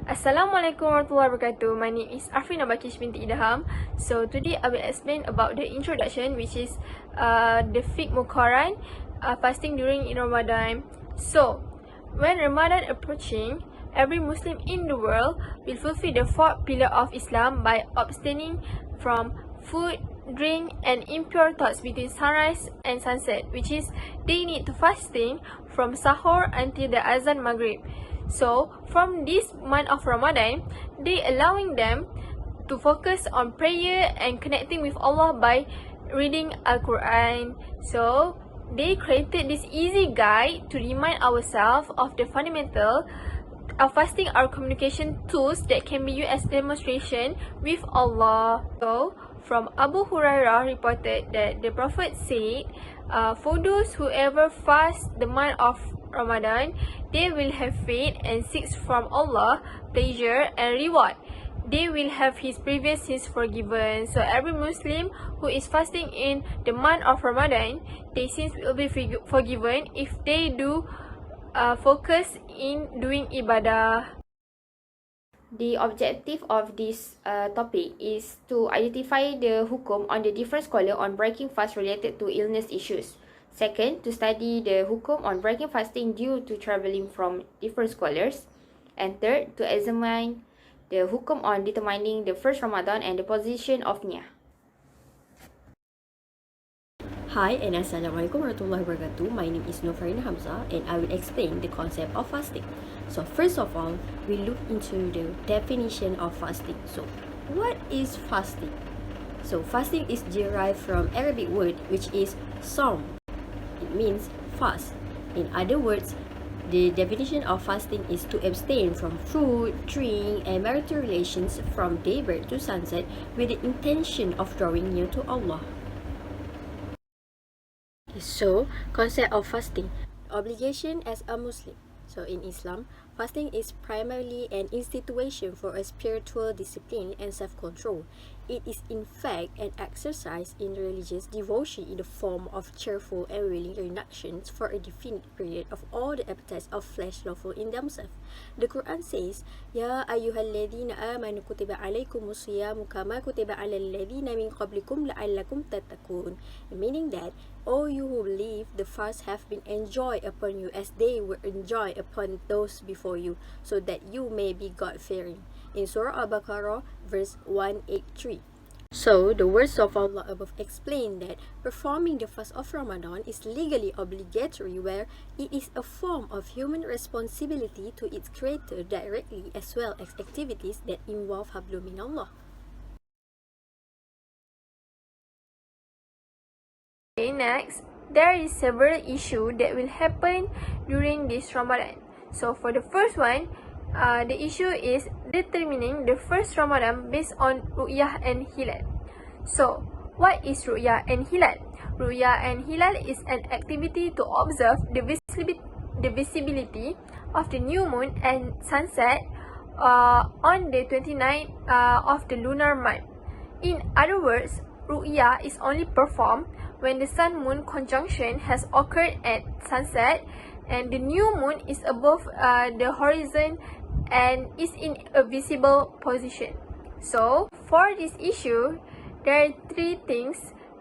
Assalamualaikum warahmatullahi wabarakatuh. My name is Afrina Bakish binti Idham. So today I will explain about the introduction, which is the Fiqh Muqaran, fasting during Ramadan. So when Ramadan approaching, every Muslim in the world will fulfill the fourth pillar of Islam by abstaining from food, drink, and impure thoughts between sunrise and sunset, which is they need to fasting from sahur until the azan maghrib. So from this month of Ramadan, they allowing them to focus on prayer and connecting with Allah by reading Al-Quran. So they created this easy guide to remind ourselves of the fundamental of fasting, our communication tools that can be used as demonstration with Allah. So from Abu Hurairah reported that the Prophet said, for those who ever fast the month of Ramadan, they will have faith and seek from Allah pleasure and reward. They will have his previous sins forgiven. So every Muslim who is fasting in the month of Ramadan, their sins will be forgiven if they do focus in doing ibadah. The objective of this topic is to identify the hukum on the different scholar on breaking fast related to illness issues. Second, to study the hukum on breaking fasting due to travelling from different scholars. And third, to examine the hukum on determining the first Ramadan and the position of niyyah. Hi and Assalamualaikum warahmatullahi wabarakatuh. My name is Nofarina Hamzah and I will explain the concept of fasting. So first of all, we look into the definition of fasting. So what is fasting? So fasting is derived from Arabic word which is saum. It means fast. In other words, the definition of fasting is to abstain from food, drink, and marital relations from daybreak to sunset with the intention of drawing near to Allah. So, concept of fasting. Obligation as a Muslim. So in Islam, fasting is primarily an institution for a spiritual discipline and self-control. It is in fact an exercise in religious devotion in the form of cheerful and willing renunciations for a definite period of all the appetites of flesh lawful in themselves. The Quran says, Ya ayyuhalladhina amanu kutiba alaykumus siyamu kama kutiba alal ladhina min qablikum la'allakum tattaqun. Meaning that all you who believe, the fast have been enjoined upon you as they were enjoined upon those before you, so that you may be God-fearing. In Surah Al-Baqarah, verse 183. So, the words of Allah above explain that performing the fast of Ramadan is legally obligatory, where it is a form of human responsibility to its creator directly, as well as activities that involve hablum min Allah. Okay, next, there is several issues that will happen during this Ramadan. So for the first one, the issue is determining the first Ramadan based on Ru'yah and Hilal. So, what is Ru'yah and Hilal? Ru'yah and Hilal is an activity to observe the visibility of the new moon and sunset on the 29th of the lunar month. In other words, Ru'yah is only performed when the sun-moon conjunction has occurred at sunset and the new moon is above the horizon and is in a visible position. So, for this issue, there are three things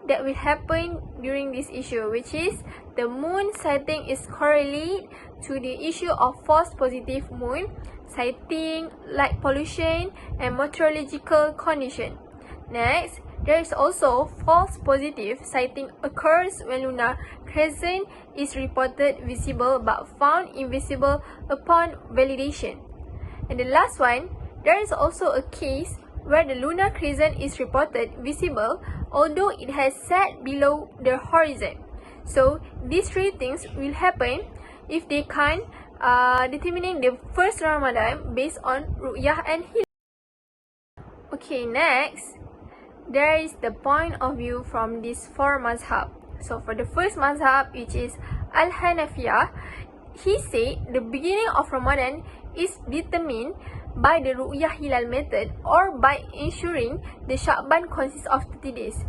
that will happen during this issue, which is the moon sighting is correlated to the issue of false positive moon, sighting, light pollution, and meteorological condition. Next, there is also false positive sighting occurs when lunar crescent is reported visible but found invisible upon validation. And the last one, there is also a case where the lunar crescent is reported visible although it has set below the horizon. So these three things will happen if they can determining the first Ramadan based on Ru'yah and Hilal. Okay, next, there is the point of view from these four mazhab. So for the first mazhab, which is Al-Hanafiyah, he said the beginning of Ramadan is determined by the Ru'yah Hilal method or by ensuring the Sha'ban consists of 30 days.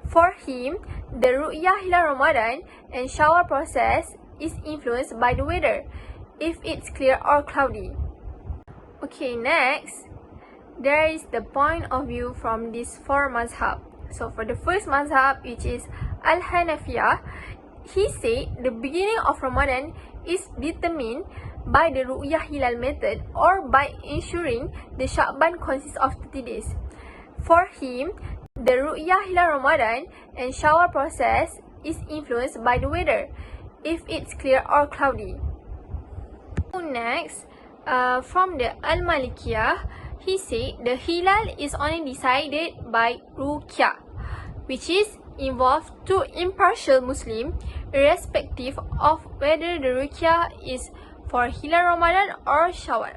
For him, the Ru'yah Hilal Ramadan and shower process is influenced by the weather, if it's clear or cloudy. Okay, next, there is the point of view from these four mazhab. So for the first mazhab, which is Al-Hanafiyah, he said the beginning of Ramadan is determined by the Ru'yah Hilal method or by ensuring the Sha'ban consists of 30 days. For him, the Ru'yah Hilal Ramadan and Shawwal process is influenced by the weather, if it's clear or cloudy. Next, from the Al-Malikiyah, he said the Hilal is only decided by Ruqyah, which is involved two impartial Muslims, irrespective of whether the Ruqyah is for Hilal Ramadan or Shawwal.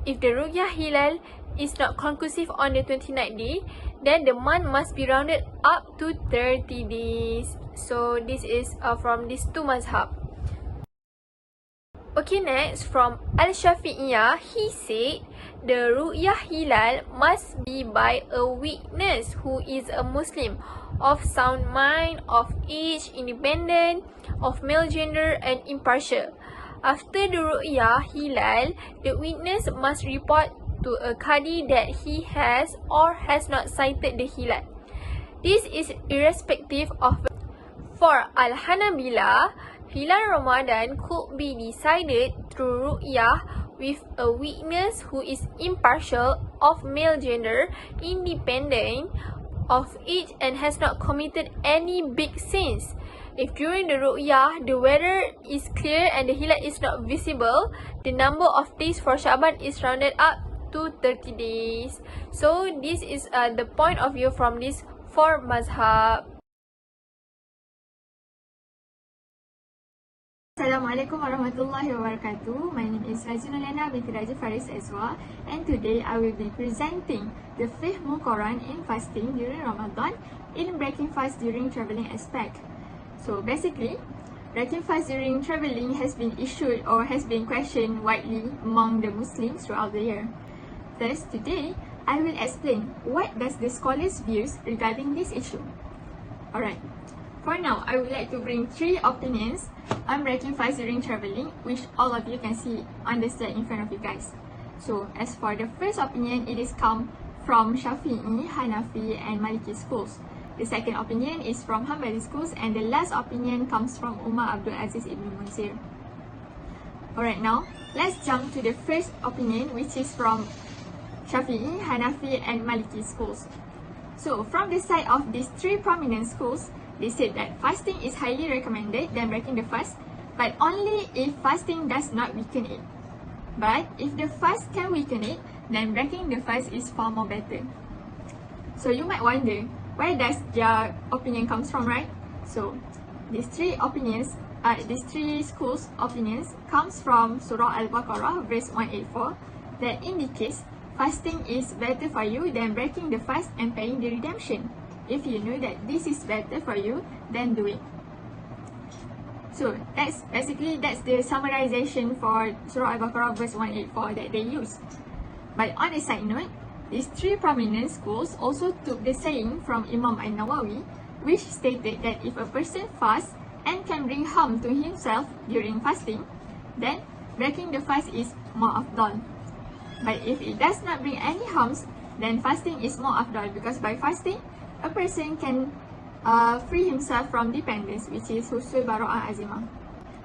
If the Ruqyah Hilal is not conclusive on the 29th day, then the month must be rounded up to 30 days. So this is from these two mazhab. Okay, next, from Al-Shafi'iyah, he said the Ru'yah Hilal must be by a witness who is a Muslim, of sound mind, of age, independent, of male gender, and impartial. After the Ru'yah Hilal, the witness must report to a Qadi that he has or has not sighted the Hilal. This is irrespective of. For Al-Hanabilah, Hilal Ramadan could be decided through Ru'yah with a witness who is impartial, of male gender, independent, of age, and has not committed any big sins. If during the Ru'yah the weather is clear and the Hilal is not visible, the number of days for Sha'ban is rounded up to 30 days. So this is the point of view from these four mazhab. Assalamualaikum warahmatullahi wabarakatuh. My name is Rajinulena binti Raja Faris Ezwa, and today I will be presenting the Fiqh Muqaran in fasting during Ramadan in breaking fast during travelling aspect. So basically, breaking fast during travelling has been issued or has been questioned widely among the Muslims throughout the year. Thus, today I will explain what does the scholars' views regarding this issue. Alright. For now, I would like to bring three opinions on breaking fast during travelling, which all of you can see on the slide in front of you guys. So, as for the first opinion, it is come from Shafi'i, Hanafi, and Maliki schools. The second opinion is from Hanbali schools, and the last opinion comes from Umar Abdul Aziz Ibn Munsir. Alright, now let's jump to the first opinion, which is from Shafi'i, Hanafi, and Maliki schools. So, from the side of these three prominent schools, they said that fasting is highly recommended than breaking the fast, but only if fasting does not weaken it. But if the fast can weaken it, then breaking the fast is far more better. So you might wonder, where does their opinion comes from, right? So these three schools' opinions comes from Surah Al-Baqarah verse 184 that indicates fasting is better for you than breaking the fast and paying the redemption. If you know that this is better for you, then do it. So that's the summarization for Surah Al-Baqarah verse 184 that they use. But on a side note, these three prominent schools also took the saying from Imam An-Nawawi, which stated that if a person fasts and can bring harm to himself during fasting, then breaking the fast is more afdal. But if it does not bring any harms, then fasting is more afdal, because by fasting, a person can free himself from dependence, which is Husul Bara'ah Azimah.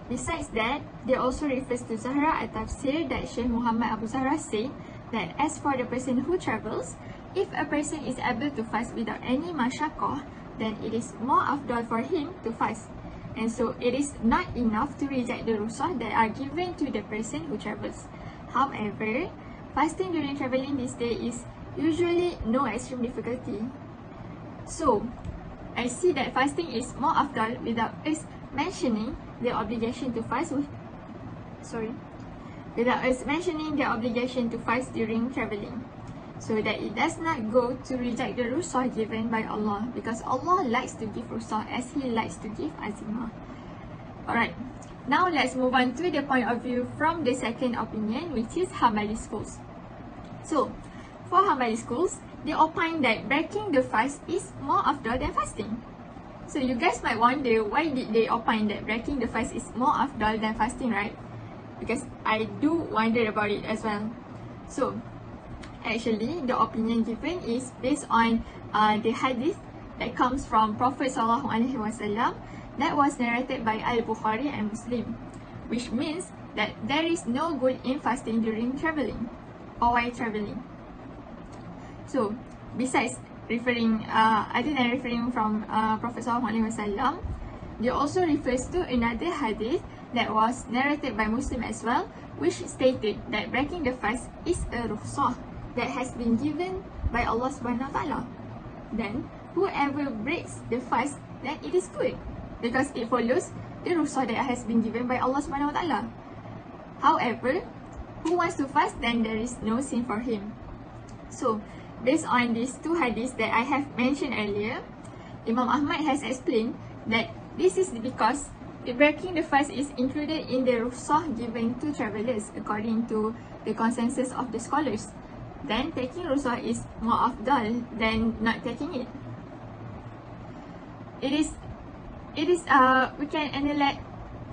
Besides that, they also refers to Zahra at-Tafsir that Sheikh Muhammad Abu Zahra said that as for the person who travels, if a person is able to fast without any masyaqqah, then it is more afdal for him to fast. And so it is not enough to reject the rukhsah that are given to the person who travels. However, fasting during travelling this day is usually no extreme difficulty. So, I see that fasting is more afdal without us mentioning the obligation to fast during travelling, so that it does not go to reject the rukhsah given by Allah, because Allah likes to give rukhsah as He likes to give azimah. Alright, now let's move on to the point of view from the second opinion, which is Hanbali schools. So, for Hanbali schools, they opine that breaking the fast is more afdal than fasting. So you guys might wonder, why did they opine that breaking the fast is more afdal than fasting, right? Because I do wonder about it as well. So, actually, the opinion given is based on the hadith that comes from Prophet SAW that was narrated by Al-Bukhari and Muslim, which means that there is no good in fasting during traveling or while traveling. So, besides referring, other than referring from Prophet SAW, they also refers to another hadith that was narrated by Muslim as well, which stated that breaking the fast is a rukhsah that has been given by Allah Subhanahu Wa Taala. Then, whoever breaks the fast, then it is good, because it follows the rukhsah that has been given by Allah Subhanahu Wa Taala. However, who wants to fast, then there is no sin for him. So, based on these two hadiths that I have mentioned earlier, Imam Ahmad has explained that this is because breaking the fast is included in the rukhsah given to travelers according to the consensus of the scholars. Then taking rukhsah is more afdal than not taking it.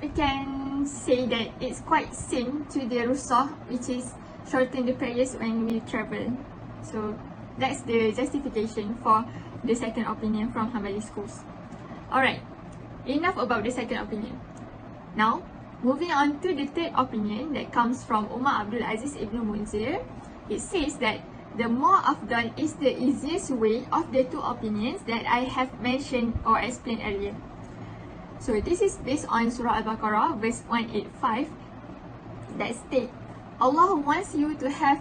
We can say that it's quite same to the rukhsah, which is shorten the prayers when we travel. So that's the justification for the second opinion from Hanbali schools. Alright, enough about the second opinion. Now, moving on to the third opinion that comes from Umar Abdul Aziz Ibn Munzir. It says that the more afdal is the easiest way of the two opinions that I have mentioned or explained earlier. So this is based on Surah Al-Baqarah verse 185 that states, Allah wants you to have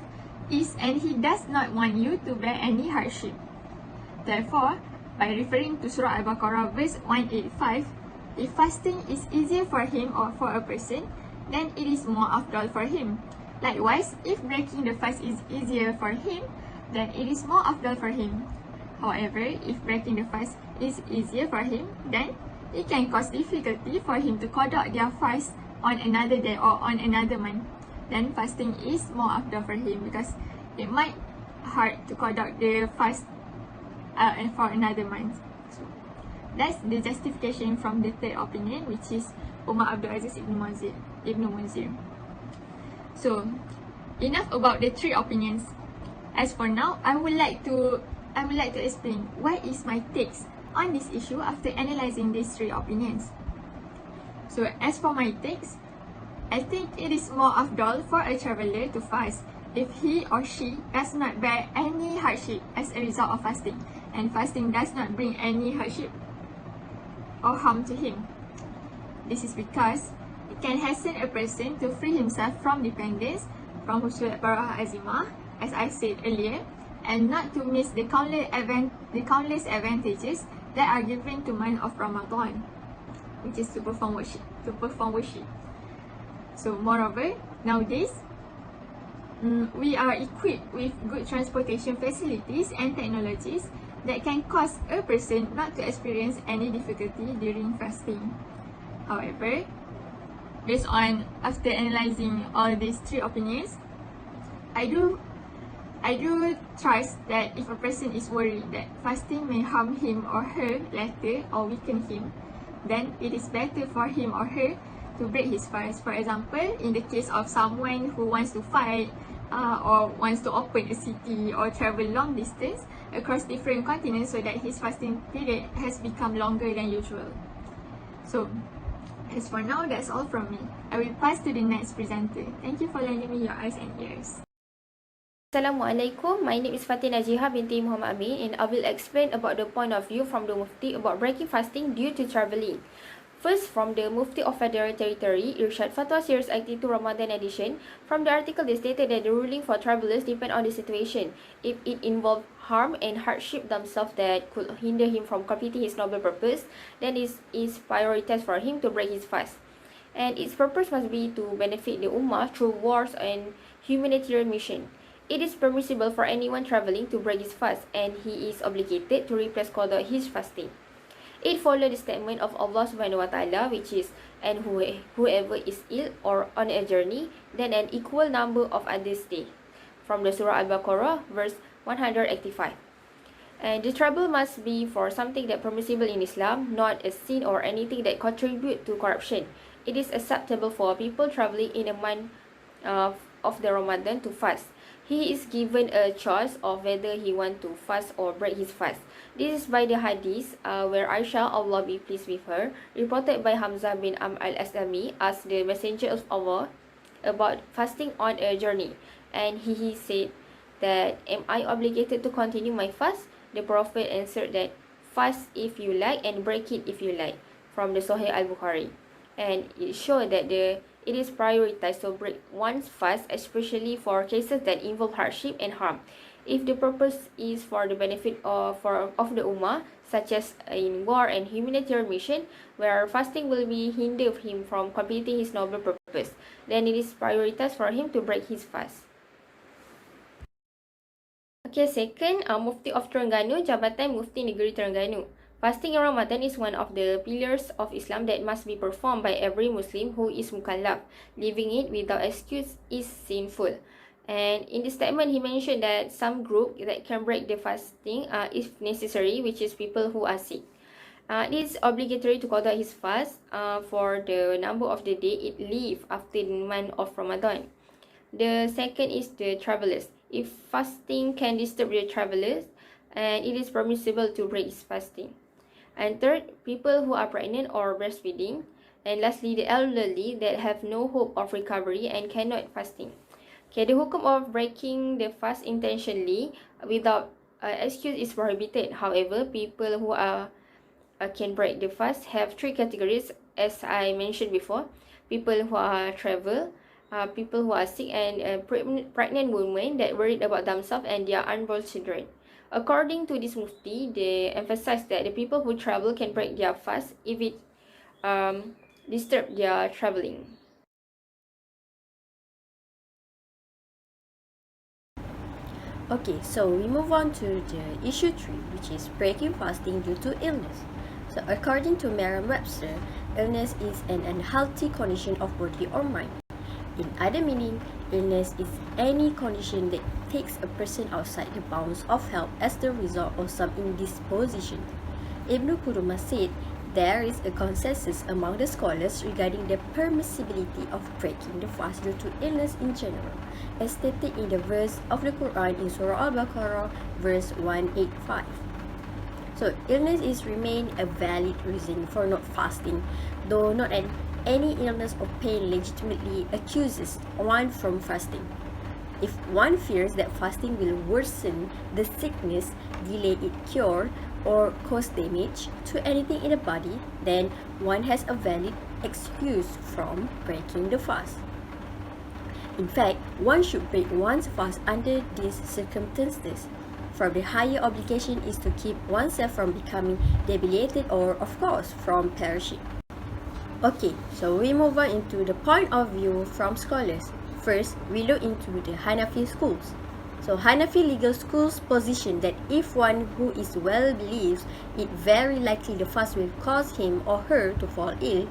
ease and He does not want you to bear any hardship. Therefore, by referring to Surah Al-Baqarah verse 185, if fasting is easier for him or for a person, then it is more afdal for him. Likewise, if breaking the fast is easier for him, then it is more afdal for him. However, if breaking the fast is easier for him, then it can cause difficulty for him to qada their fast on another day or on another month. Then fasting is more afdal for him because it might hard to qada the fast for another month. So that's the justification from the third opinion, which is Umar Abdul Aziz Ibn Munzir. So enough about the three opinions. As for now, I would like to explain what is my takes on this issue after analyzing these three opinions. So as for my takes, I think it is more afdal for a traveller to fast if he or she does not bear any hardship as a result of fasting, and fasting does not bring any hardship or harm to him. This is because it can hasten a person to free himself from dependence from husul barah azimah, as I said earlier, and not to miss the countless advantages that are given to month of Ramadan, which is to perform worship. So moreover, nowadays, we are equipped with good transportation facilities and technologies that can cause a person not to experience any difficulty during fasting. However, based on after analyzing all these three opinions, I do trust that if a person is worried that fasting may harm him or her later or weaken him, then it is better for him or her to break his fast. For example, in the case of someone who wants to fight or wants to open a city or travel long distance across different continents so that his fasting period has become longer than usual. So, as for now, that's all from me. I will pass to the next presenter. Thank you for lending me your eyes and ears. Assalamualaikum, my name is Fatin Najiha binti Muhammad Amin, and I will explain about the point of view from the Mufti about breaking fasting due to travelling. First, from the Mufti of Federal Territory, Irshad Fatwa Series 82 Ramadan edition, from the article they stated that the ruling for travellers depend on the situation. If it involved harm and hardship themselves that could hinder him from completing his noble purpose, then it is prioritized for him to break his fast. And its purpose must be to benefit the Ummah through wars and humanitarian mission. It is permissible for anyone travelling to break his fast, and he is obligated to replace qada his fasting. It follows the statement of Allah Subhanahu Wa Taala, which is, and whoever is ill or on a journey, then an equal number of others stay, from the Surah Al-Baqarah, verse 185. And the trouble must be for something that permissible in Islam, not a sin or anything that contribute to corruption. It is acceptable for people travelling in a month of the Ramadan to fast. he is given a choice of whether he want to fast or break his fast. This is by the hadith where Aisha, Allah be pleased with her, reported by Hamzah bin Amr al-Aslami, asked the Messenger of Allah about fasting on a journey, and he said that, am I obligated to continue my fast? The Prophet answered that, fast if you like and break it if you like, from the Sahih al-Bukhari. And it showed that it is prioritized to break one's fast, especially for cases that involve hardship and harm. If the purpose is for the benefit of the Ummah, such as in war and humanitarian mission, where fasting will be hinder him from completing his noble purpose, then it is prioritized for him to break his fast. Okay, second, Mufti of Terengganu, Jabatan Mufti Negeri Terengganu. Fasting in Ramadan is one of the pillars of Islam that must be performed by every Muslim who is mukallaf. Leaving it without excuse is sinful. And in the statement, he mentioned that some group that can break the fasting if necessary, which is people who are sick. It is obligatory to qada his fast for the number of the day it leave after the month of Ramadan. The second is the travelers. If fasting can disturb the travelers, and it is permissible to break his fasting. And third, people who are pregnant or breastfeeding. And lastly, the elderly that have no hope of recovery and cannot fasting. Okay, the hukum of breaking the fast intentionally without excuse is prohibited. However, people who can break the fast have three categories, as I mentioned before. People who are travel, people who are sick, and pregnant women that worried about themselves and their unborn children. According to this mufti, they emphasize that the people who travel can break their fast if it disturb their traveling. Okay, so we move on to the issue 3, which is breaking fasting due to illness. So according to Merriam-Webster, illness is an unhealthy condition of body or mind. In other meaning, illness is any condition that takes a person outside the bounds of health as the result of some indisposition. Ibn Qudamah said, there is a consensus among the scholars regarding the permissibility of breaking the fast due to illness in general, as stated in the verse of the Quran in Surah Al-Baqarah, verse 185. So, illness is remain a valid reason for not fasting, though not any illness or pain legitimately accuses one from fasting. If one fears that fasting will worsen the sickness, delay its cure, or cause damage to anything in the body, then one has a valid excuse from breaking the fast. In fact, one should break one's fast under these circumstances, for the higher obligation is to keep oneself from becoming debilitated or, of course, from perishing. Okay, so we move on into the point of view from scholars. First, we look into the Hanafi schools. So, Hanafi legal schools position that if one who is well believes it very likely the fast will cause him or her to fall ill,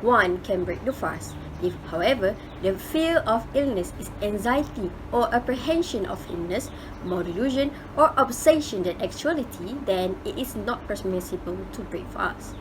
one can break the fast. If, however, the fear of illness is anxiety or apprehension of illness, more delusion or obsession than actuality, then it is not permissible to break fast.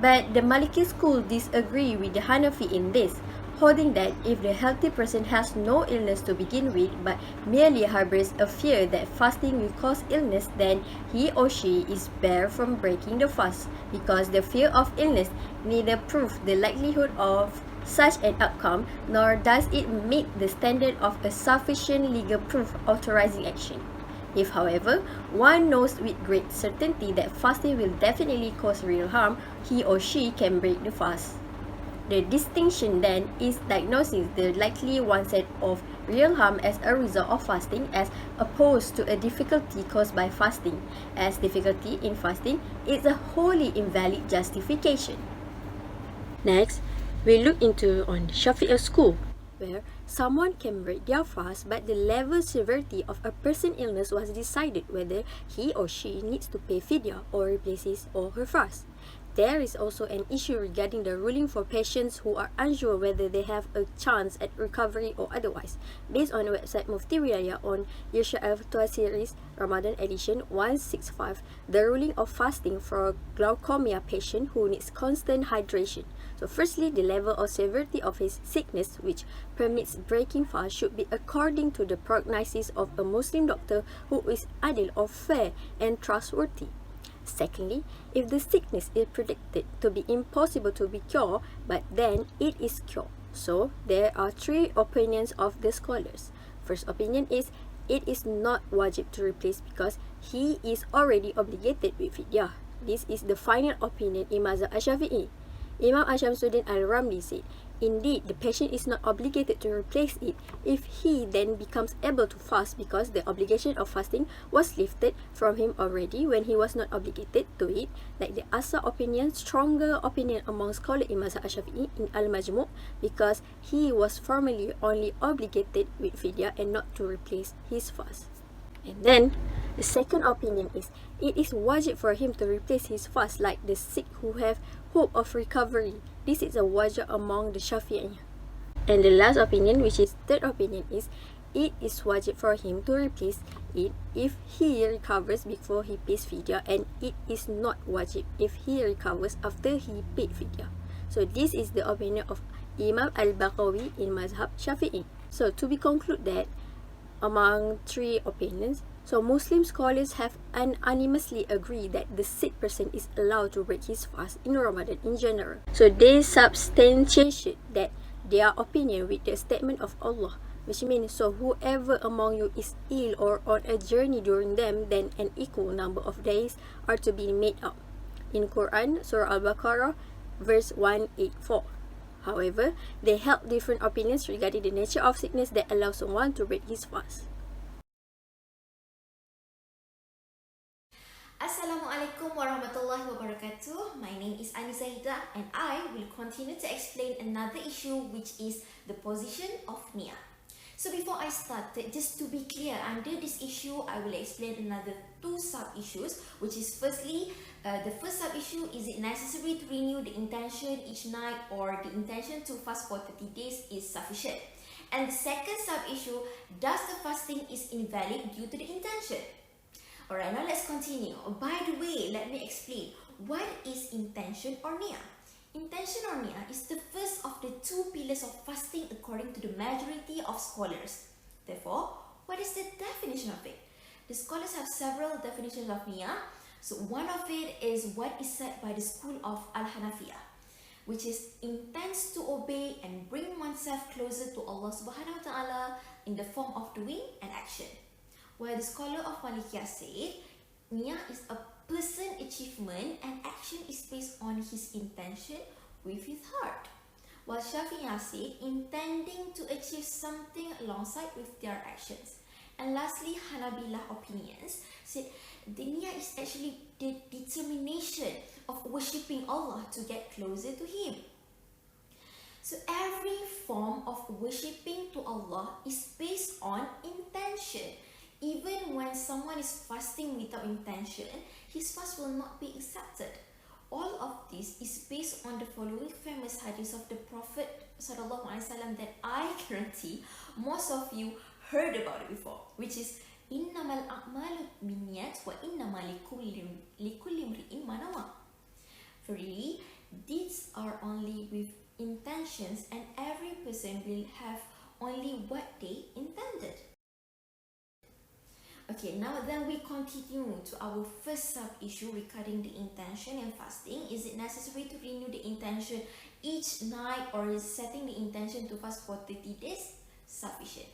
But the Maliki school disagree with the Hanafi in this, holding that if the healthy person has no illness to begin with but merely harbors a fear that fasting will cause illness, then he or she is barred from breaking the fast, because the fear of illness neither proves the likelihood of such an outcome, nor does it meet the standard of a sufficient legal proof authorizing action. If, however, one knows with great certainty that fasting will definitely cause real harm, he or she can break the fast. The distinction then is diagnosing the likely onset of real harm as a result of fasting as opposed to a difficulty caused by fasting, as difficulty in fasting is a wholly invalid justification. Next, we look into on Shafi'i school, where someone can break their fast, but the level severity of a person's illness was decided whether he or she needs to pay fidya or replace his or her fast. There is also an issue regarding the ruling for patients who are unsure whether they have a chance at recovery or otherwise. Based on the website Mufti Wilayah on Irsha Al-Fatwa Series Ramadan edition 165, the ruling of fasting for a glaucoma patient who needs constant hydration. So So firstly, the level of severity of his sickness which permits breaking fast should be according to the prognosis of a Muslim doctor who is adil or fair and trustworthy. Secondly, if the sickness is predicted to be impossible to be cured, but then it is cured. So there are three opinions of the scholars. First opinion is it is not wajib to replace because he is already obligated with fidyah. This is the final opinion in Mazhab Asy-Syafi'i. Imam Ash-Shamsuddin Al-Ramli said, indeed, the patient is not obligated to replace it if he then becomes able to fast because the obligation of fasting was lifted from him already when he was not obligated to it, like the Asa opinion, stronger opinion among scholars in Mazhab Asy-Syafi'i in Al-Majmu' because he was formerly only obligated with fidyah and not to replace his fast. And then, the second opinion is, it is wajib for him to replace his fast like the sick who have hope of recovery. This is a wajib among the Shafi'i. And the last opinion, which is third opinion, is it is wajib for him to replace it if he recovers before he pays fidyah, and it is not wajib if he recovers after he paid fidyah. So this is the opinion of Imam Al-Baqawi in Mazhab Shafi'i. So to be concluded that among three opinions, so Muslim scholars have unanimously agreed that the sick person is allowed to break his fast in Ramadan in general. So they substantiate that their opinion with the statement of Allah, which means so whoever among you is ill or on a journey during them, then an equal number of days are to be made up. In Quran, Surah Al-Baqarah, verse 184. However, they held different opinions regarding the nature of sickness that allows someone to break his fast. Assalamualaikum warahmatullahi wabarakatuh. My name is Anisa and I will continue to explain another issue, which is the position of niyyah. So before I start, just to be clear, under this issue, I will explain another two sub-issues, which is firstly, the first sub-issue, is it necessary to renew the intention each night or the intention to fast for 30 days is sufficient? And the second sub-issue, does the fasting is invalid due to the intention? Alright, now let's continue. By the way, let me explain, what is intention or niyyah? Intention or niyyah is the first of the two pillars of fasting according to the majority of scholars. Therefore, what is the definition of it? The scholars have several definitions of niyyah. So one of it is what is said by the school of Al-Hanafiyah, which is intends to obey and bring oneself closer to Allah subhanahu wa ta'ala in the form of doing and action. While the scholar of Malikiyah said, niyyah is a person achievement and action is based on his intention with his heart. While Shafi'iyah said, intending to achieve something alongside with their actions. And lastly, Hanabilah opinions said, the niyyah is actually the determination of worshipping Allah to get closer to Him. So every form of worshipping to Allah is based on intention. Even when someone is fasting without intention, his fast will not be accepted. All of this is based on the following famous hadith of the Prophet ﷺ that I guarantee most of you heard about it before, which is innamal a'malu binniyat wa innama likulli imri'in ma nawa. Verily, deeds are only with intentions, and every person will have only what they intended. Okay, now then we continue to our first sub-issue regarding the intention and fasting. Is it necessary to renew the intention each night, or is setting the intention to fast for 30 days sufficient?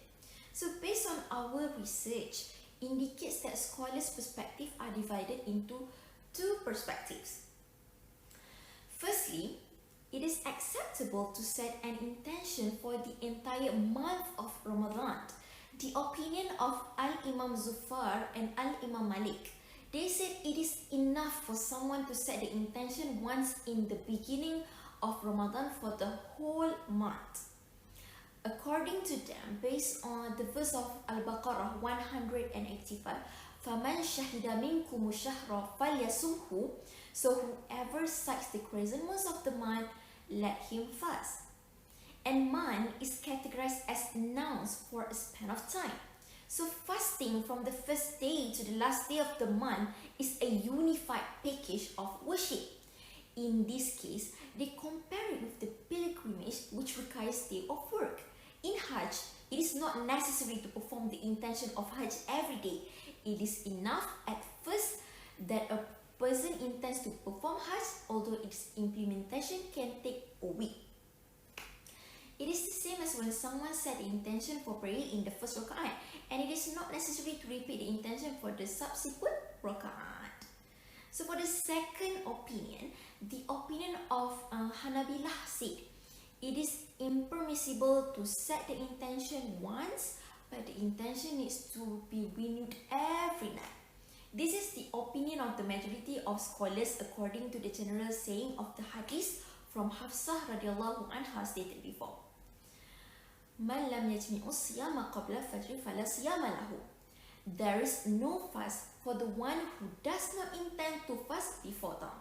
So based on our research, indicates that scholars' perspectives are divided into two perspectives. Firstly, it is acceptable to set an intention for the entire month of Ramadan. The opinion of Al-Imam Zufar and Al-Imam Malik, they said it is enough for someone to set the intention once in the beginning of Ramadan for the whole month. According to them, based on the verse of Al-Baqarah 185, فَمَنْ شَهِدَ مِنْكُمُ الشَّهْرَ فَلْيَصُمْهُ, so whoever sights the crescent moons of the month, let him fast. And month is categorized as nouns for a span of time. So fasting from the first day to the last day of the month is a unified package of worship. In this case, they compare it with the pilgrimage, which requires day of work. In Hajj, it is not necessary to perform the intention of Hajj every day. It is enough at first that a person intends to perform Hajj, although its implementation can take a week. It is the same as when someone set the intention for prayer in the first raka'at, and it is not necessary to repeat the intention for the subsequent raka'at. So for the second opinion, the opinion of Hanabilah said, it is impermissible to set the intention once, but the intention needs to be renewed every night. This is the opinion of the majority of scholars according to the general saying of the hadith from Hafsah radiallahu anha stated before. Man lam yajmi'u siyama qabla fajr fala siyama lahu. There is no fast for the one who does not intend to fast before dawn.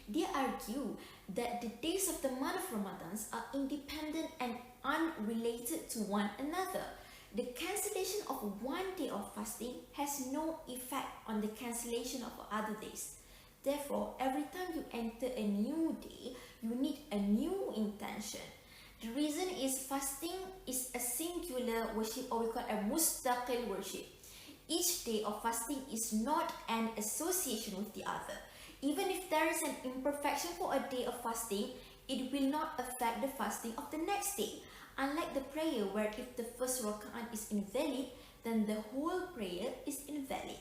They argue that the days of the month of Ramadan are independent and unrelated to one another. The cancellation of one day of fasting has no effect on the cancellation of other days. Therefore, every time you enter a new day, you need a new intention. The reason is fasting is a singular worship, or we call it a mustaqil worship. Each day of fasting is not an association with the other. Even if there is an imperfection for a day of fasting, it will not affect the fasting of the next day. Unlike the prayer where if the first raka'at is invalid, then the whole prayer is invalid.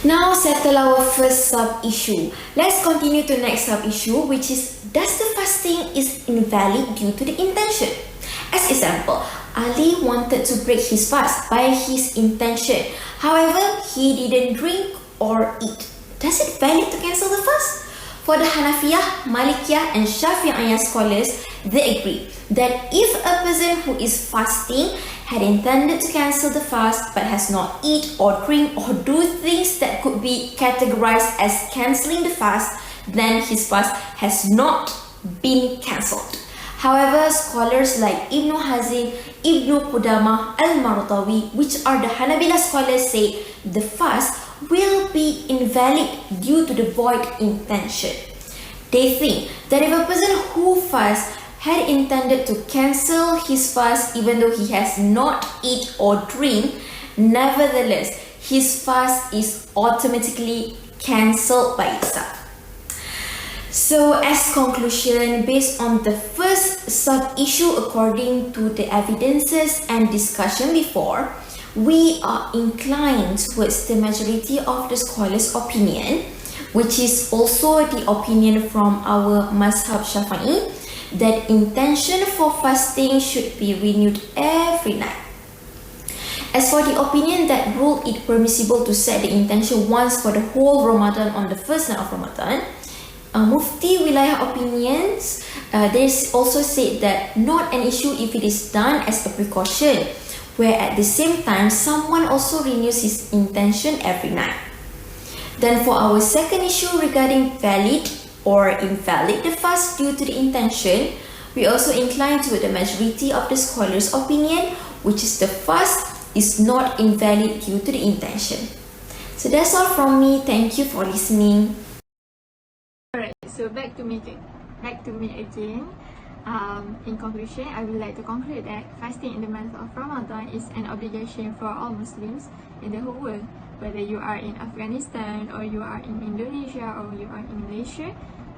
Now settle our first sub-issue. Let's continue to next sub-issue, which is, does the fasting is invalid due to the intention? As example, Ali wanted to break his fast by his intention. However, he didn't drink or eat. Does it valid to cancel the fast? For the Hanafiyah, Malikiyah and Shafi'iyah scholars, they agree that if a person who is fasting had intended to cancel the fast but has not eat or drink or do things that could be categorized as cancelling the fast, then his fast has not been cancelled. However, scholars like Ibn Hazm, Ibn Qudamah, Al-Marutawi, which are the Hanabila scholars, say the fast will be invalid due to the void intention. They think that if a person who fasts had intended to cancel his fast even though he has not eat or drink, nevertheless, his fast is automatically cancelled by itself. So as conclusion, based on the first sub-issue according to the evidences and discussion before, we are inclined towards the majority of the scholars' opinion, which is also the opinion from our Mazhab Shafi'i, that intention for fasting should be renewed every night. As for the opinion that ruled it permissible to set the intention once for the whole Ramadan on the first night of Ramadan, Mufti Wilayah opinions, they also said that not an issue if it is done as a precaution, where at the same time someone also renews his intention every night. Then for our second issue regarding valid or invalid the fast due to the intention, we also incline to the majority of the scholars' opinion, which is the fast is not invalid due to the intention. So that's all from me. Thank you for listening. Alright, so back to me again. In conclusion, I would like to conclude that fasting in the month of Ramadan is an obligation for all Muslims in the whole world, whether you are in Afghanistan or you are in Indonesia or you are in Malaysia.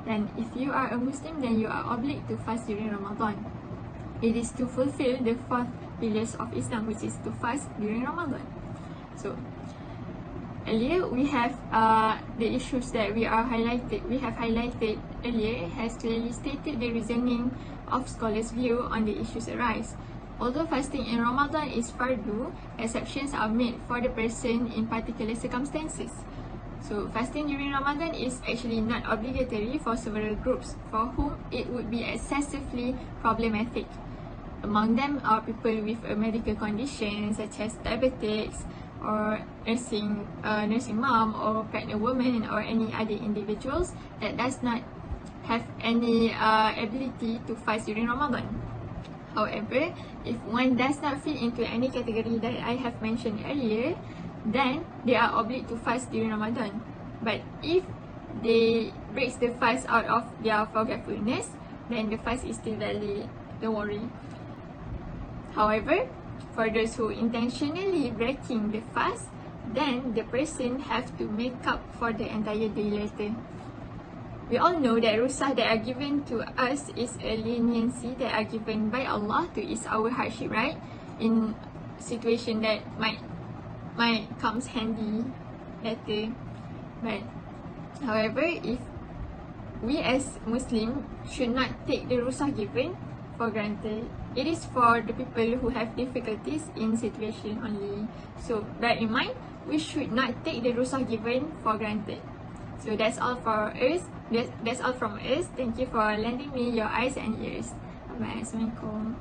Then if you are a Muslim, then you are obliged to fast during Ramadan. It is to fulfill the 4 pillars of Islam, which is to fast during Ramadan. So earlier we have the issues that we have highlighted earlier has clearly stated the reasoning of scholars' view on the issues arise. Although fasting in Ramadan is fardu, exceptions are made for the person in particular circumstances. So fasting during Ramadan is actually not obligatory for several groups for whom it would be excessively problematic. Among them are people with a medical condition such as diabetics or nursing mom or pregnant women or any other individuals that does not have any ability to fast during Ramadan. However, if one does not fit into any category that I have mentioned earlier, then they are obliged to fast during Ramadan. But if they breaks the fast out of their forgetfulness, then the fast is still valid. Don't worry. However, for those who intentionally breaking the fast, then the person have to make up for the entire day later. We all know that rusah that are given to us is a leniency that are given by Allah to ease our hardship, right? In situation that might comes handy later. But however, if we as Muslim should not take the rusah given for granted. It is for the people who have difficulties in situation only. So bear in mind, we should not take the rusah given for granted. So that's all for us. That's all from us. Thank you for lending me your eyes and ears. Bye-bye. Assalamualaikum.